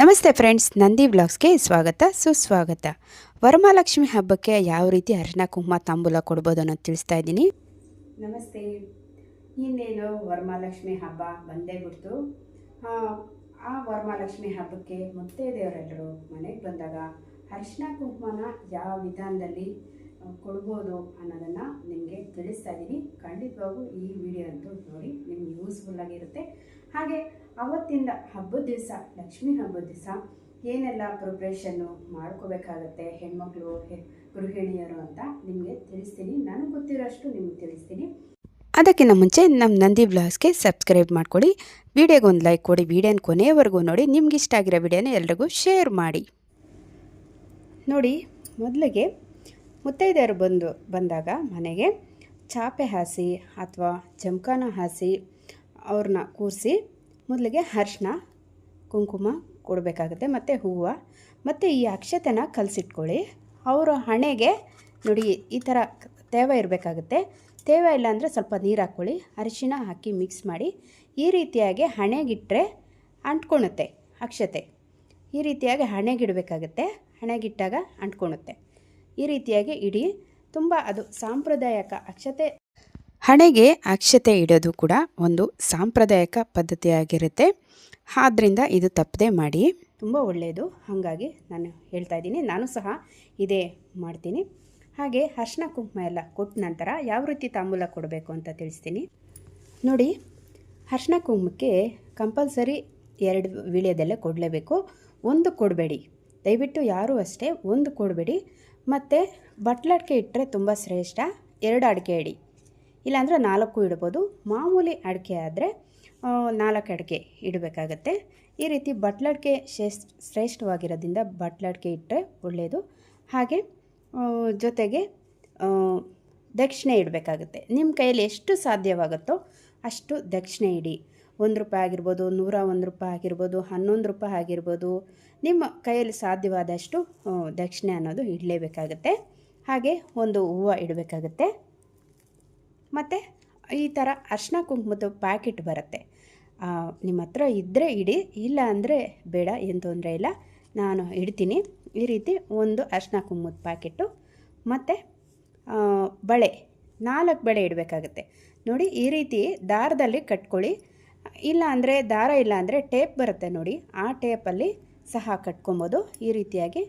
ನಮಸ್ತೆ ಫ್ರೆಂಡ್ಸ್, ನಂದಿ ವ್ಲಾಗ್ಸ್ಗೆ ಸ್ವಾಗತ ಸುಸ್ವಾಗತ. ವರಮಹಾಲಕ್ಷ್ಮಿ ಹಬ್ಬಕ್ಕೆ ಯಾವ ರೀತಿ ಅರಿಶಿನ ಕುಂಕುಮ ತಾಂಬೂಲ ಕೊಡ್ಬೋದು ಅನ್ನೋದು ತಿಳಿಸ್ತಾ ಇದ್ದೀನಿ. ನಮಸ್ತೆ. ಇನ್ನೇನು ವರಮಹಾಲಕ್ಷ್ಮಿ ಹಬ್ಬ ಬಂದೇ ಬಿಡ್ತು. ಆ ವರಮಹಾಲಕ್ಷ್ಮಿ ಹಬ್ಬಕ್ಕೆ ಮುತ್ತೈದೆಯವರೆಲ್ಲರೂ ಮನೆಗೆ ಬಂದಾಗ ಅರಿಶಿನ ಕುಂಕುಮನ ಯಾವ ವಿಧಾನದಲ್ಲಿ ಕೊಡ್ಬೋದು ಅನ್ನೋದನ್ನು ನಿಮಗೆ ತಿಳಿಸ್ತಾ ಇದ್ದೀನಿ. ಖಂಡಿತವಾಗೂ ಈ ವಿಡಿಯೋ ಅಂತೂ ನೋಡಿ, ನಿಮ್ಗೆ ಯೂಸ್ಫುಲ್ಲಾಗಿರುತ್ತೆ. ಹಾಗೆ ಅವತ್ತಿಂದ ಹಬ್ಬದ ದಿವಸ, ಲಕ್ಷ್ಮೀ ಹಬ್ಬದ ದಿವಸ ಏನೆಲ್ಲ ಪ್ರಿಪ್ರೇಷನ್ನು ಮಾಡ್ಕೋಬೇಕಾಗತ್ತೆ ಹೆಣ್ಮಕ್ಳು, ಗೃಹಿಣಿಯರು ಅಂತ ನಿಮಗೆ ತಿಳಿಸ್ತೀನಿ. ನನಗೆ ಗೊತ್ತಿರೋಷ್ಟು ನಿಮಗೆ ತಿಳಿಸ್ತೀನಿ. ಅದಕ್ಕಿಂತ ಮುಂಚೆ ನಮ್ಮ ನಂದಿ ವ್ಲಾಗ್ಸ್ಗೆ ಸಬ್ಸ್ಕ್ರೈಬ್ ಮಾಡ್ಕೊಳ್ಳಿ, ವಿಡಿಯೋಗೆ ಒಂದು ಲೈಕ್ ಕೊಡಿ, ವಿಡಿಯೋನ ಕೊನೆಯವರೆಗೂ ನೋಡಿ, ನಿಮ್ಗೆ ಇಷ್ಟ ಆಗಿರೋ ವಿಡಿಯೋನ ಎಲ್ರಿಗೂ ಶೇರ್ ಮಾಡಿ. ನೋಡಿ, ಮೊದಲಿಗೆ ಮುತ್ತೈದೆಯರು ಬಂದಾಗ ಮನೆಗೆ ಚಾಪೆ ಹಾಸಿ ಅಥವಾ ಜಮಖಾನ ಹಾಸಿ ಅವ್ರನ್ನ ಕೂರಿಸಿ ಮೊದಲಿಗೆ ಅರಿಶಿನ ಕುಂಕುಮ ಕೊಡಬೇಕಾಗುತ್ತೆ, ಮತ್ತು ಹೂವು ಮತ್ತು ಈ ಅಕ್ಷತೆನ ಕಲಸಿಟ್ಕೊಳ್ಳಿ. ಅವರ ಹಣೆಗೆ ನೋಡಿ ಈ ಥರ ತೇವ ಇರಬೇಕಾಗುತ್ತೆ. ತೇವ ಇಲ್ಲ ಅಂದರೆ ಸ್ವಲ್ಪ ನೀರು ಹಾಕ್ಕೊಳ್ಳಿ, ಅರಿಶಿನ ಹಾಕಿ ಮಿಕ್ಸ್ ಮಾಡಿ ಈ ರೀತಿಯಾಗಿ ಹಣೆಗಿಟ್ಟರೆ ಅಂಟ್ಕೊಳುತ್ತೆ ಅಕ್ಷತೆ. ಈ ರೀತಿಯಾಗಿ ಹಣೆಗಿಡಬೇಕಾಗುತ್ತೆ, ಹಣೆಗಿಟ್ಟಾಗ ಅಂಟ್ಕೊಳುತ್ತೆ. ಈ ರೀತಿಯಾಗಿ ಇಡಿ. ತುಂಬ ಅದು ಸಾಂಪ್ರದಾಯಿಕ ಅಕ್ಷತೆ. ಹಣೆಗೆ ಅಕ್ಷತೆ ಇಡೋದು ಕೂಡ ಒಂದು ಸಾಂಪ್ರದಾಯಿಕ ಪದ್ಧತಿಯಾಗಿರುತ್ತೆ. ಆದ್ದರಿಂದ ಇದು ತಪ್ಪದೆ ಮಾಡಿ, ತುಂಬ ಒಳ್ಳೆಯದು. ಹಾಗಾಗಿ ನಾನು ಹೇಳ್ತಾ ಇದ್ದೀನಿ, ನಾನು ಸಹ ಇದೇ ಮಾಡ್ತೀನಿ. ಹಾಗೆ ಅರಿಶಿನ ಕುಂಕುಮ ಎಲ್ಲ ಕೊಟ್ಟ ನಂತರ ಯಾವ ರೀತಿ ತಾಂಬೂಲ ಕೊಡಬೇಕು ಅಂತ ತಿಳಿಸ್ತೀನಿ. ನೋಡಿ, ಅರಿಶಿನ ಕುಂಕುಮಕ್ಕೆ ಕಂಪಲ್ಸರಿ 2 ವೀಳ್ಯದೆಲೆ ಕೊಡಲೇಬೇಕು. ಒಂದು ಕೊಡಬೇಡಿ, ದಯವಿಟ್ಟು ಯಾರೂ ಅಷ್ಟೇ ಒಂದು ಕೊಡಬೇಡಿ. ಮತ್ತು ಬಟ್ಲಡಿಕೆ ಇಟ್ಟರೆ ತುಂಬ ಶ್ರೇಷ್ಠ. 2 ಅಡಿಕೆ ಇಡಿ, ಇಲ್ಲಾಂದರೆ 4 ಇಡ್ಬೋದು. ಮಾಮೂಲಿ ಅಡಿಕೆ ಆದರೆ 4 ಅಡಿಕೆ ಇಡಬೇಕಾಗತ್ತೆ. ಈ ರೀತಿ ಬಟ್ಲಡಿಕೆ ಶ್ರೇಷ್ಠವಾಗಿರೋದ್ರಿಂದ ಬಟ್ಲಡಿಕೆ ಇಟ್ಟರೆ ಒಳ್ಳೆಯದು. ಹಾಗೆ ಜೊತೆಗೆ ದಕ್ಷಿಣೆ ಇಡಬೇಕಾಗುತ್ತೆ. ನಿಮ್ಮ ಕೈಯಲ್ಲಿ ಎಷ್ಟು ಸಾಧ್ಯವಾಗುತ್ತೋ ಅಷ್ಟು ದಕ್ಷಿಣೆ ಇಡಿ. 1 ರೂಪಾಯಿ ಆಗಿರ್ಬೋದು, 101 ರೂಪಾಯಿ ಆಗಿರ್ಬೋದು, 11 ರೂಪಾಯಿ ಆಗಿರ್ಬೋದು. ನಿಮ್ಮ ಕೈಯಲ್ಲಿ ಸಾಧ್ಯವಾದಷ್ಟು ದಕ್ಷಿಣೆ ಅನ್ನೋದು ಇಡಲೇಬೇಕಾಗುತ್ತೆ. ಹಾಗೆ ಒಂದು ಹೂವು ಇಡಬೇಕಾಗುತ್ತೆ. ಮತ್ತು ಈ ಥರ ಅರಿಶಿನ ಕುಂಕುಮದ ಪ್ಯಾಕೆಟ್ ಬರುತ್ತೆ, ನಿಮ್ಮ ಹತ್ರ ಇದ್ದರೆ ಇಡಿ, ಇಲ್ಲ ಅಂದರೆ ಬೇಡ, ಏನು ತೊಂದರೆ ಇಲ್ಲ, ನಾನು ಇಡ್ತೀನಿ. ಈ ರೀತಿ ಒಂದು ಅರಿಶಿನ ಕುಂಕುಮದ ಪ್ಯಾಕೆಟು ಮತ್ತು ಬಳೆ 4 ಬಳೆ ಇಡಬೇಕಾಗುತ್ತೆ. ನೋಡಿ, ಈ ರೀತಿ ದಾರದಲ್ಲಿ ಕಟ್ಕೊಳ್ಳಿ. ಇಲ್ಲ ಅಂದರೆ ದಾರ ಇಲ್ಲ ಅಂದರೆ ಟೇಪ್ ಬರುತ್ತೆ ನೋಡಿ, ಆ ಟೇಪಲ್ಲಿ ಸಹ ಕಟ್ಕೊಬೋದು. ಈ ರೀತಿಯಾಗಿ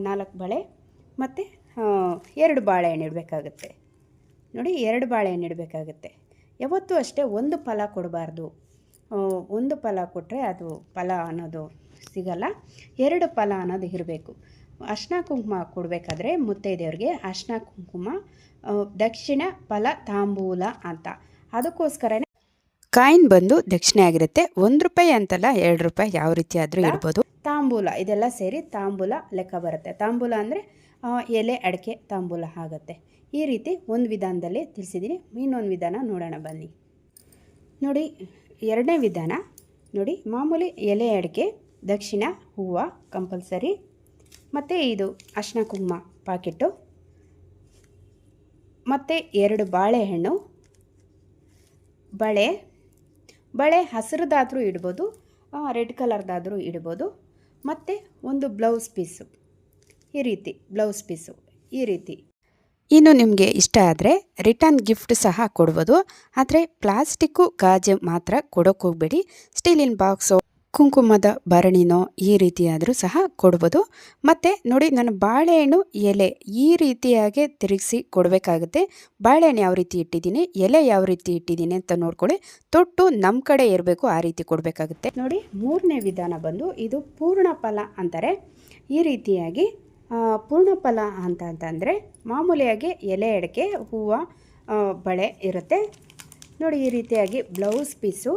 4 ಬಳೆ ಮತ್ತು 2 ಬಾಳೆಹಣ್ಣು ಇಡಬೇಕಾಗುತ್ತೆ. ನೋಡಿ, 2 ಬಾಳೆಹಣ್ಣು ಇಡಬೇಕಾಗುತ್ತೆ. ಯಾವತ್ತೂ ಅಷ್ಟೇ ಒಂದು ಫಲ ಕೊಡಬಾರ್ದು. ಒಂದು ಫಲ ಕೊಟ್ಟರೆ ಅದು ಫಲ ಅನ್ನೋದು ಸಿಗಲ್ಲ. 2 ಫಲ ಅನ್ನೋದು ಇರಬೇಕು. ಅರಿಶಿನ ಕುಂಕುಮ ಕೊಡಬೇಕಾದ್ರೆ ಮುತ್ತೈದೆಯವ್ರಿಗೆ ಅರಿಶಿನ ಕುಂಕುಮ ದಕ್ಷಿಣ ಫಲ ತಾಂಬೂಲ ಅಂತ. ಅದಕ್ಕೋಸ್ಕರನೇ ಕಾಯಿನ್ ಬಂದು ದಕ್ಷಿಣೆ ಆಗಿರುತ್ತೆ. 1 ರೂಪಾಯಿ ಅಂತಲ್ಲ, 2 ರೂಪಾಯಿ ಯಾವ ರೀತಿ ಆದರೂ ಇಡ್ಬೋದು. ತಾಂಬೂಲ ಇದೆಲ್ಲ ಸೇರಿ ತಾಂಬೂಲ ಲೆಕ್ಕ ಬರುತ್ತೆ. ತಾಂಬೂಲ ಅಂದರೆ ಎಲೆ ಅಡಿಕೆ ತಾಂಬೂಲ ಆಗುತ್ತೆ. ಈ ರೀತಿ ಒಂದು ವಿಧಾನದಲ್ಲಿ ತಿಳಿಸಿದ್ದೀನಿ. ಇನ್ನೊಂದು ವಿಧಾನ ನೋಡೋಣ ಬನ್ನಿ. ನೋಡಿ, 2ನೇ ವಿಧಾನ ನೋಡಿ, ಮಾಮೂಲಿ ಎಲೆ ಅಡಿಕೆ, ದಕ್ಷಿಣ, ಹೂವು ಕಂಪಲ್ಸರಿ, ಮತ್ತು ಇದು ಅರಿಶಿನ ಕುಂಕುಮ ಪ್ಯಾಕೆಟು, ಮತ್ತು 2 ಬಾಳೆಹಣ್ಣು, ಬಳೆ ಹಸಿರದಾದರೂ ಇಡ್ಬೋದು, ರೆಡ್ ಕಲರ್ದಾದರೂ ಇಡ್ಬೋದು, ಮತ್ತು ಒಂದು ಬ್ಲೌಸ್ ಪೀಸು. ಈ ರೀತಿ ಇನ್ನು ನಿಮಗೆ ಇಷ್ಟ ಆದರೆ ರಿಟರ್ನ್ ಗಿಫ್ಟ್ ಸಹ ಕೊಡ್ಬೋದು. ಆದರೆ ಪ್ಲಾಸ್ಟಿಕ್ಕು ಗಾಜು ಮಾತ್ರ ಕೊಡೋಕೆ ಹೋಗಬೇಡಿ. ಸ್ಟೀಲಿನ ಬಾಕ್ಸು, ಕುಂಕುಮದ ಭರಣಿನೋ ಈ ರೀತಿಯಾದರೂ ಸಹ ಕೊಡ್ಬೋದು. ಮತ್ತು ನೋಡಿ, ನಾನು ಬಾಳೆಹಣ್ಣು ಎಲೆ ಈ ರೀತಿಯಾಗಿ ತಿರುಗಿಸಿ ಕೊಡಬೇಕಾಗುತ್ತೆ. ಬಾಳೆಹಣ್ಣು ಯಾವ ರೀತಿ ಇಟ್ಟಿದ್ದೀನಿ, ಎಲೆ ಯಾವ ರೀತಿ ಇಟ್ಟಿದ್ದೀನಿ ಅಂತ ನೋಡ್ಕೊಳ್ಳಿ. ತೊಟ್ಟು ನಮ್ಮ ಕಡೆ ಇರಬೇಕು, ಆ ರೀತಿ ಕೊಡಬೇಕಾಗುತ್ತೆ. ನೋಡಿ, 3ನೇ ವಿಧಾನ ಬಂದು ಇದು ಪೂರ್ಣ ಫಲ ಅಂತಾರೆ. ಈ ರೀತಿಯಾಗಿ ಪೂರ್ಣ ಫಲ ಅಂತಂದರೆ ಮಾಮೂಲಿಯಾಗಿ ಎಲೆ ಅಡಿಕೆ, ಹೂವು, ಬಳೆ ಇರುತ್ತೆ. ನೋಡಿ, ಈ ರೀತಿಯಾಗಿ ಬ್ಲೌಸ್ ಪೀಸು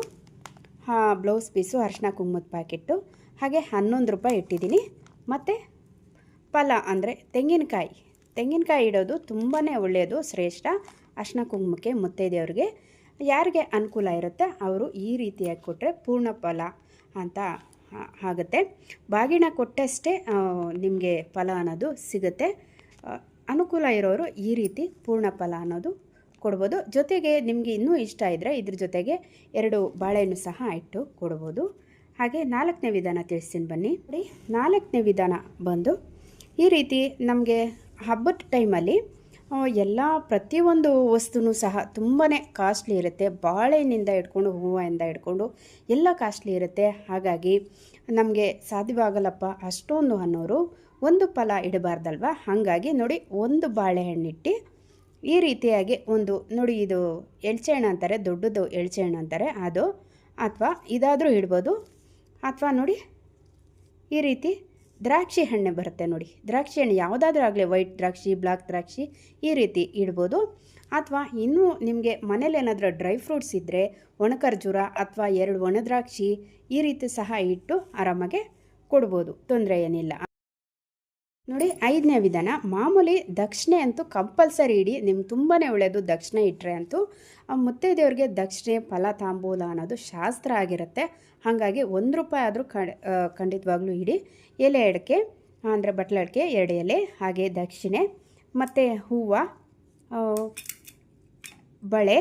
ಅರಿಶಿನ ಕುಂಕುಮದ ಪ್ಯಾಕೆಟು, ಹಾಗೆ 11 ರೂಪಾಯಿ ಇಟ್ಟಿದ್ದೀನಿ. ಮತ್ತು ಫಲ ಅಂದರೆ ತೆಂಗಿನಕಾಯಿ ಇಡೋದು ತುಂಬಾ ಒಳ್ಳೆಯದು, ಶ್ರೇಷ್ಠ ಅರಿಶಿನ ಕುಂಕುಮಕ್ಕೆ. ಮುತ್ತೈದೆಯವ್ರಿಗೆ ಯಾರಿಗೆ ಅನುಕೂಲ ಇರುತ್ತೆ ಅವರು ಈ ರೀತಿಯಾಗಿ ಕೊಟ್ಟರೆ ಪೂರ್ಣ ಫಲ ಅಂತ ಆಗುತ್ತೆ. ಬಾಗಿನ ಕೊಟ್ಟಷ್ಟೇ ನಿಮಗೆ ಫಲ ಅನ್ನೋದು ಸಿಗುತ್ತೆ. ಅನುಕೂಲ ಇರೋರು ಈ ರೀತಿ ಪೂರ್ಣ ಫಲ ಅನ್ನೋದು ಕೊಡ್ಬೋದು. ಜೊತೆಗೆ ನಿಮಗೆ ಇನ್ನೂ ಇಷ್ಟ ಇದ್ದರೆ ಇದ್ರ ಜೊತೆಗೆ 2 ಬಾಳೆಹಣ್ಣು ಸಹ ಇಟ್ಟು ಕೊಡ್ಬೋದು. ಹಾಗೆ 4ನೇ ವಿಧಾನ ತಿಳಿಸ್ತೀನಿ ಬನ್ನಿ. ನೋಡಿ, 4ನೇ ವಿಧಾನ ಬಂದು ಈ ರೀತಿ ನಮಗೆ ಹಬ್ಬದ ಟೈಮಲ್ಲಿ ಎಲ್ಲ ಪ್ರತಿಯೊಂದು ವಸ್ತುನೂ ಸಹ ತುಂಬಾ ಕಾಸ್ಟ್ಲಿ ಇರುತ್ತೆ. ಬಾಳೆಹಣ್ಣಿಂದ ಹಿಡ್ಕೊಂಡು ಹೂವಿಂದ ಹಿಡ್ಕೊಂಡು ಎಲ್ಲ ಕಾಸ್ಟ್ಲಿ ಇರುತ್ತೆ. ಹಾಗಾಗಿ ನಮಗೆ ಸಾಧ್ಯವಾಗಲ್ಲಪ್ಪ ಅಷ್ಟೊಂದು ಅನ್ನೋರು ಒಂದು ಫಲ ಇಡಬಾರ್ದಲ್ವ. ಹಾಗಾಗಿ ನೋಡಿ, ಒಂದು ಬಾಳೆಹಣ್ಣಿಟ್ಟು ಈ ರೀತಿಯಾಗಿ ಒಂದು ನೋಡಿ, ಇದು ಎಳ್ಚೆ ಹಣ್ಣು ಅಂತಾರೆ, ದೊಡ್ಡದು ಎಳ್ಚೆ ಹಣ್ಣು ಅಂತಾರೆ ಅದು, ಅಥವಾ ಇದಾದರೂ ಇಡ್ಬೋದು. ಅಥವಾ ನೋಡಿ ಈ ರೀತಿ ದ್ರಾಕ್ಷಿ ಹಣ್ಣೆ ಬರುತ್ತೆ ನೋಡಿ, ದ್ರಾಕ್ಷಿ ಹಣ್ಣು ಯಾವುದಾದ್ರೂ ಆಗಲಿ, ವೈಟ್ ದ್ರಾಕ್ಷಿ, ಬ್ಲ್ಯಾಕ್ ದ್ರಾಕ್ಷಿ, ಈ ರೀತಿ ಇಡ್ಬೋದು. ಅಥವಾ ಇನ್ನೂ ನಿಮಗೆ ಮನೇಲಿ ಏನಾದರೂ ಡ್ರೈ ಫ್ರೂಟ್ಸ್ ಇದ್ದರೆ ಒಣಖರ್ಜೂರ ಅಥವಾ 2 ಒಣದ್ರಾಕ್ಷಿ ಈ ರೀತಿ ಸಹ ಇಟ್ಟು ಆರಾಮಾಗೆ ಕೊಡ್ಬೋದು, ತೊಂದರೆ ಏನಿಲ್ಲ. ನೋಡಿ, 5ನೇ ವಿಧಾನ ಮಾಮೂಲಿ ದಕ್ಷಿಣೆ ಅಂತೂ ಕಂಪಲ್ಸರಿ ಇಡಿ. ನಿಮ್ಗೆ ತುಂಬಾ ಒಳ್ಳೆಯದು ದಕ್ಷಿಣೆ ಇಟ್ಟರೆ ಅಂತೂ. ಮುತ್ತೈದೆಯವ್ರಿಗೆ ದಕ್ಷಿಣೆ ಫಲ ತಾಂಬೂಲ ಅನ್ನೋದು ಶಾಸ್ತ್ರ ಆಗಿರುತ್ತೆ. ಹಾಗಾಗಿ ₹1 ಆದರೂ ಖಂಡಿತವಾಗ್ಲೂ ಇಡಿ. ಎಲೆ ಅಡಿಕೆ ಅಂದರೆ ಬಟ್ಲೆ ಅಡಿಕೆ 2 ಎಲೆ, ಹಾಗೆ ದಕ್ಷಿಣೆ ಮತ್ತು ಹೂವು, ಬಳೆ,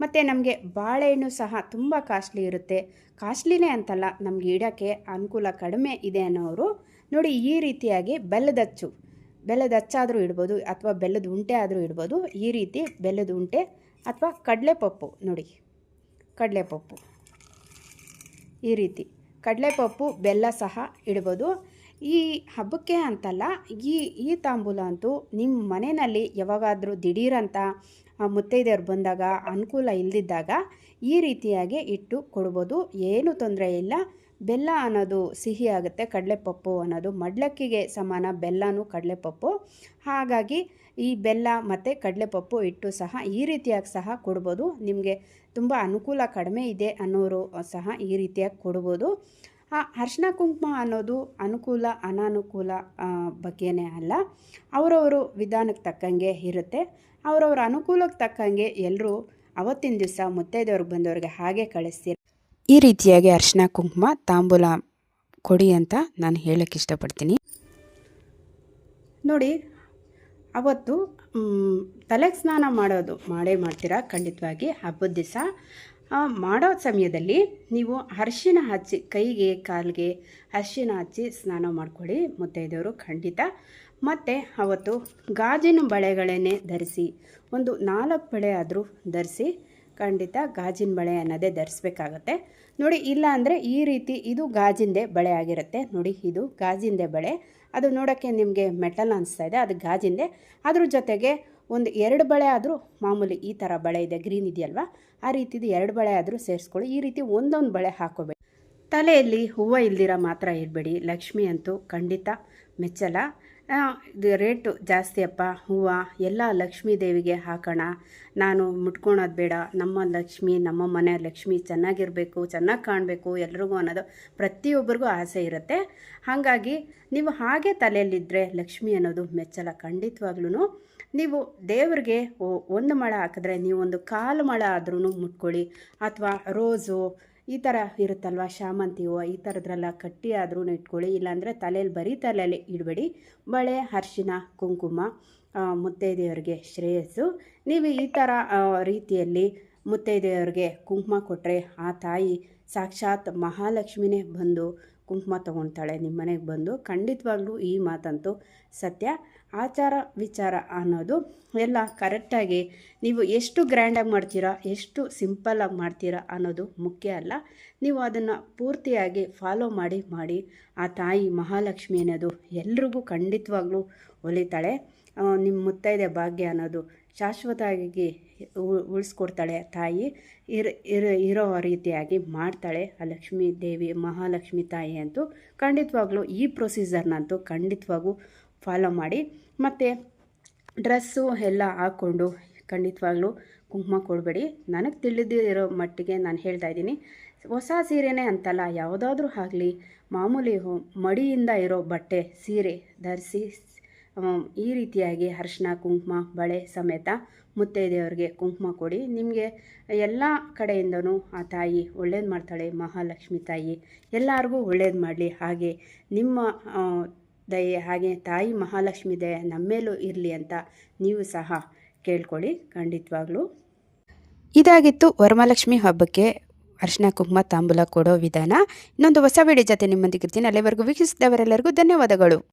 ಮತ್ತು ನಮಗೆ ಬಾಳೆಹಣ್ಣು ಸಹ ತುಂಬ ಕಾಸ್ಟ್ಲಿ ಇರುತ್ತೆ. ಕಾಸ್ಟ್ಲಿನೇ ಅಂತಲ್ಲ, ನಮಗೆ ಇಡೋಕ್ಕೆ ಅನುಕೂಲ ಕಡಿಮೆ ಇದೆ ಅನ್ನೋರು ನೋಡಿ ಈ ರೀತಿಯಾಗಿ ಬೆಲ್ಲದ ಅಚ್ಚಾದರೂ ಇಡ್ಬೋದು, ಅಥವಾ ಬೆಲ್ಲದ ಉಂಟೆ ಆದರೂ ಇಡ್ಬೋದು. ಈ ರೀತಿ ಬೆಲ್ಲದ ಉಂಟೆ ಅಥವಾ ಕಡಲೆಪಪ್ಪು, ನೋಡಿ ಕಡಲೆಪಪ್ಪು, ಈ ರೀತಿ ಕಡಲೆಪಪ್ಪು ಬೆಲ್ಲ ಸಹ ಇಡ್ಬೋದು. ಈ ಹಬ್ಬಕ್ಕೆ ಅಂತಲ್ಲ, ಈ ತಾಂಬೂಲ ಅಂತೂ ನಿಮ್ಮ ಮನೆಯಲ್ಲಿ ಯಾವಾಗಾದರೂ ದಿಢೀರಂತ ಮುತ್ತೈದೆಯವ್ರು ಬಂದಾಗ ಅನುಕೂಲ ಇಲ್ಲದಿದ್ದಾಗ ಈ ರೀತಿಯಾಗಿ ಇಟ್ಟು ಕೊಡ್ಬೋದು, ಏನೂ ತೊಂದರೆ ಇಲ್ಲ. ಬೆಲ್ಲ ಅನ್ನೋದು ಸಿಹಿ ಆಗುತ್ತೆ, ಕಡಲೆಪಪ್ಪು ಅನ್ನೋದು ಮಡ್ಲಕ್ಕಿಗೆ ಸಮಾನ, ಬೆಲ್ಲನೂ ಕಡಲೆಪಪ್ಪು. ಹಾಗಾಗಿ ಈ ಬೆಲ್ಲ ಮತ್ತು ಕಡಲೆಪಪ್ಪು ಇಟ್ಟು ಸಹ ಈ ರೀತಿಯಾಗಿ ಸಹ ಕೊಡ್ಬೋದು. ನಿಮಗೆ ತುಂಬ ಅನುಕೂಲ ಕಡಿಮೆ ಇದೆ ಅನ್ನೋರು ಸಹ ಈ ರೀತಿಯಾಗಿ ಕೊಡ್ಬೋದು. ಅರಿಶಿನ ಕುಂಕುಮ ಅನ್ನೋದು ಅನುಕೂಲ ಅನಾನುಕೂಲ ಬಗ್ಗೆನೇ ಅಲ್ಲ, ಅವರವರು ವಿಧಾನಕ್ಕೆ ತಕ್ಕಂಗೆ ಇರುತ್ತೆ. ಅವರವ್ರ ಅನುಕೂಲಕ್ಕೆ ತಕ್ಕಂಗೆ ಎಲ್ಲರೂ ಅವತ್ತಿನ ದಿವಸ ಮುತ್ತೈದೆಯವ್ರಿಗೆ ಬಂದವ್ರಿಗೆ ಹಾಗೆ ಕಳಿಸ್ತೀರ. ಈ ರೀತಿಯಾಗಿ ಅರಿಶಿನ ಕುಂಕುಮ ತಾಂಬೂಲ ಕೊಡಿ ಅಂತ ನಾನು ಹೇಳೋಕ್ಕೆ ಇಷ್ಟಪಡ್ತೀನಿ. ನೋಡಿ, ಅವತ್ತು ತಲೆಗೆ ಸ್ನಾನ ಮಾಡೇ ಮಾಡ್ತೀರಾ ಖಂಡಿತವಾಗಿ. ಹಬ್ಬದ ದಿವಸ ಮಾಡೋ ಸಮಯದಲ್ಲಿ ನೀವು ಅರಿಶಿನ ಹಚ್ಚಿ, ಕೈಗೆ ಕಾಲಿಗೆ ಅರಿಶಿನ ಹಚ್ಚಿ ಸ್ನಾನ ಮಾಡ್ಕೊಳ್ಳಿ ಮುತ್ತೈದೆಯವರು ಖಂಡಿತ. ಮತ್ತು ಅವತ್ತು ಗಾಜಿನ ಬಳೆಗಳನ್ನೇ ಧರಿಸಿ, ಒಂದು 4 ಬಳೆ ಆದರೂ ಧರಿಸಿ, ಖಂಡಿತ ಗಾಜಿನ ಬಳೆ ಅನ್ನೋದೇ ಧರಿಸ್ಬೇಕಾಗತ್ತೆ. ನೋಡಿ, ಇಲ್ಲ ಅಂದರೆ ಈ ರೀತಿ ಇದು ಗಾಜಿಂದೇ ಬಳೆ ಆಗಿರುತ್ತೆ. ನೋಡಿ, ಇದು ಗಾಜಿಂದೇ ಬಳೆ, ಅದು ನೋಡೋಕ್ಕೆ ನಿಮಗೆ ಮೆಟಲ್ ಅನಿಸ್ತಾ ಇದೆ, ಅದು ಗಾಜಿಂದೇ. ಅದ್ರ ಜೊತೆಗೆ ಒಂದು 2 ಬಳೆ ಆದರೂ, ಮಾಮೂಲಿ ಈ ಥರ ಬಳೆ ಇದೆ ಗ್ರೀನ್ ಇದೆಯಲ್ವ, ಆ ರೀತಿದು 2 ಬಳೆ ಆದರೂ ಸೇರಿಸ್ಕೊಳ್ಳಿ. ಈ ರೀತಿ ಒಂದೊಂದು ಬಳೆ ಹಾಕೋಬೇಡಿ. ತಲೆಯಲ್ಲಿ ಹೂವು ಇಲ್ದಿರ ಮಾತ್ರ ಇರಬೇಡಿ. ಲಕ್ಷ್ಮಿ ಅಂತೂ ಖಂಡಿತ ಮೆಚ್ಚಲ್ಲ. ಇದು ರೇಟು ಜಾಸ್ತಿ ಅಪ್ಪ ಹೂವು, ಎಲ್ಲ ಲಕ್ಷ್ಮೀ ದೇವಿಗೆ ಹಾಕೋಣ, ನಾನು ಮುಟ್ಕೊಳೋದು ಬೇಡ, ನಮ್ಮ ಲಕ್ಷ್ಮಿ, ನಮ್ಮ ಮನೆ ಲಕ್ಷ್ಮಿ ಚೆನ್ನಾಗಿರಬೇಕು, ಚೆನ್ನಾಗಿ ಕಾಣಬೇಕು ಎಲ್ರಿಗೂ ಅನ್ನೋದು ಪ್ರತಿಯೊಬ್ಬರಿಗೂ ಆಸೆ ಇರುತ್ತೆ. ಹಾಗಾಗಿ ನೀವು ಹಾಗೆ ತಲೆಯಲ್ಲಿದ್ದರೆ ಲಕ್ಷ್ಮಿ ಅನ್ನೋದು ಮೆಚ್ಚಲ್ಲ ಖಂಡಿತವಾಗ್ಲೂ. ನೀವು ದೇವ್ರಿಗೆ 1 ಮೊಳ ಹಾಕಿದ್ರೆ ನೀವು ಒಂದು 1/4 ಮೊಳ ಆದ್ರೂ ಮುಟ್ಕೊಳ್ಳಿ. ಅಥವಾ ರೋಸು ಈ ಥರ ಇರುತ್ತಲ್ವ, ಶಾಮಂತಿ ಹೂವು, ಈ ಥರದ್ರೆಲ್ಲ ಕಟ್ಟಿ ಆದ್ರೂ ಇಟ್ಕೊಳ್ಳಿ. ಇಲ್ಲಾಂದರೆ ತಲೆಯಲ್ಲಿ ಬರೀ ತಲೆಯಲ್ಲಿ ಇಡಬೇಡಿ. ಬಳೆ, ಅರಿಶಿನ, ಕುಂಕುಮ ಮುತ್ತೈದೆಯವ್ರಿಗೆ ಶ್ರೇಯಸ್ಸು. ನೀವು ಈ ಥರ ರೀತಿಯಲ್ಲಿ ಮುತ್ತೈದೆಯವ್ರಿಗೆ ಕುಂಕುಮ ಕೊಟ್ಟರೆ ಆ ತಾಯಿ ಸಾಕ್ಷಾತ್ ಮಹಾಲಕ್ಷ್ಮಿನೇ ಬಂದು ಕುಂಕುಮ ತೊಗೊಳ್ತಾಳೆ ನಿಮ್ಮ ಮನೆಗೆ ಬಂದು. ಖಂಡಿತವಾಗ್ಲೂ ಈ ಮಾತಂತೂ ಸತ್ಯ. ಆಚಾರ ವಿಚಾರ ಅನ್ನೋದು ಎಲ್ಲ ಕರೆಕ್ಟಾಗಿ ನೀವು ಎಷ್ಟು ಗ್ರ್ಯಾಂಡಾಗಿ ಮಾಡ್ತೀರಾ, ಎಷ್ಟು ಸಿಂಪಲ್ಲಾಗಿ ಮಾಡ್ತೀರಾ ಅನ್ನೋದು ಮುಖ್ಯ ಅಲ್ಲ. ನೀವು ಅದನ್ನು ಪೂರ್ತಿಯಾಗಿ ಫಾಲೋ ಮಾಡಿ ಆ ತಾಯಿ ಮಹಾಲಕ್ಷ್ಮಿ ಅನ್ನೋದು ಎಲ್ರಿಗೂ ಖಂಡಿತವಾಗ್ಲೂ ಒಲಿತಾಳೆ. ನಿಮ್ಮ ಮುತ್ತೈದೆ ಭಾಗ್ಯ ಅನ್ನೋದು ಶಾಶ್ವತವಾಗಿ ಉಳಿಸ್ಕೊಡ್ತಾಳೆ ತಾಯಿ. ಇರೋ ರೀತಿಯಾಗಿ ಮಾಡ್ತಾಳೆ ಆ ಲಕ್ಷ್ಮೀ ದೇವಿ, ಮಹಾಲಕ್ಷ್ಮಿ ತಾಯಿ ಅಂತೂ ಖಂಡಿತವಾಗ್ಲೂ ಈ ಪ್ರೊಸೀಜರ್ನಂತೂ ಖಂಡಿತವಾಗೂ ಫಾಲೋ ಮಾಡಿ. ಮತ್ತು ಡ್ರೆಸ್ಸು ಎಲ್ಲ ಹಾಕ್ಕೊಂಡು ಖಂಡಿತವಾಗ್ಲೂ ಕುಂಕುಮ ಕೊಡಬೇಡಿ. ನನಗೆ ತಿಳಿದಿರೋ ಮಟ್ಟಿಗೆ ನಾನು ಹೇಳ್ತಾ ಇದ್ದೀನಿ, ಹೊಸ ಸೀರೆನೇ ಅಂತಲ್ಲ, ಯಾವುದಾದ್ರೂ ಆಗಲಿ ಮಾಮೂಲಿ ಮಡಿಯಿಂದ ಇರೋ ಬಟ್ಟೆ ಸೀರೆ ಧರಿಸಿ ಈ ರೀತಿಯಾಗಿ ಅರಿಶಿನ ಕುಂಕುಮ ಬಳೆ ಸಮೇತ ಮುತ್ತೈದೆಯವ್ರಿಗೆ ಕುಂಕುಮ ಕೊಡಿ. ನಿಮಗೆ ಎಲ್ಲ ಕಡೆಯಿಂದನೂ ಆ ತಾಯಿ ಒಳ್ಳೇದು ಮಾಡ್ತಾಳೆ, ಮಹಾಲಕ್ಷ್ಮಿ ತಾಯಿ ಎಲ್ಲರಿಗೂ ಒಳ್ಳೇದು ಮಾಡಲಿ. ಹಾಗೆ ನಿಮ್ಮ ದಯೆ, ಹಾಗೆ ತಾಯಿ ಮಹಾಲಕ್ಷ್ಮಿ ದಯೆ ನಮ್ಮೇಲೂ ಇರಲಿ ಅಂತ ನೀವು ಸಹ ಕೇಳ್ಕೊಳ್ಳಿ ಖಂಡಿತವಾಗ್ಲೂ. ಇದಾಗಿತ್ತು ವರಮಹಾಲಕ್ಷ್ಮಿ ಹಬ್ಬಕ್ಕೆ ಅರಿಶಿನ ಕುಂಕುಮ ತಾಂಬೂಲ ಕೊಡೋ ವಿಧಾನ. ಇನ್ನೊಂದು ಹೊಸ ವಿಡಿಯೋ ಜೊತೆ ನಿಮ್ಮೊಂದಿಗಿರ್ತೀನಿ. ಅಲ್ಲಿವರೆಗೂ ವೀಕ್ಷಿಸಿದವರೆಲ್ಲರಿಗೂ ಧನ್ಯವಾದಗಳು.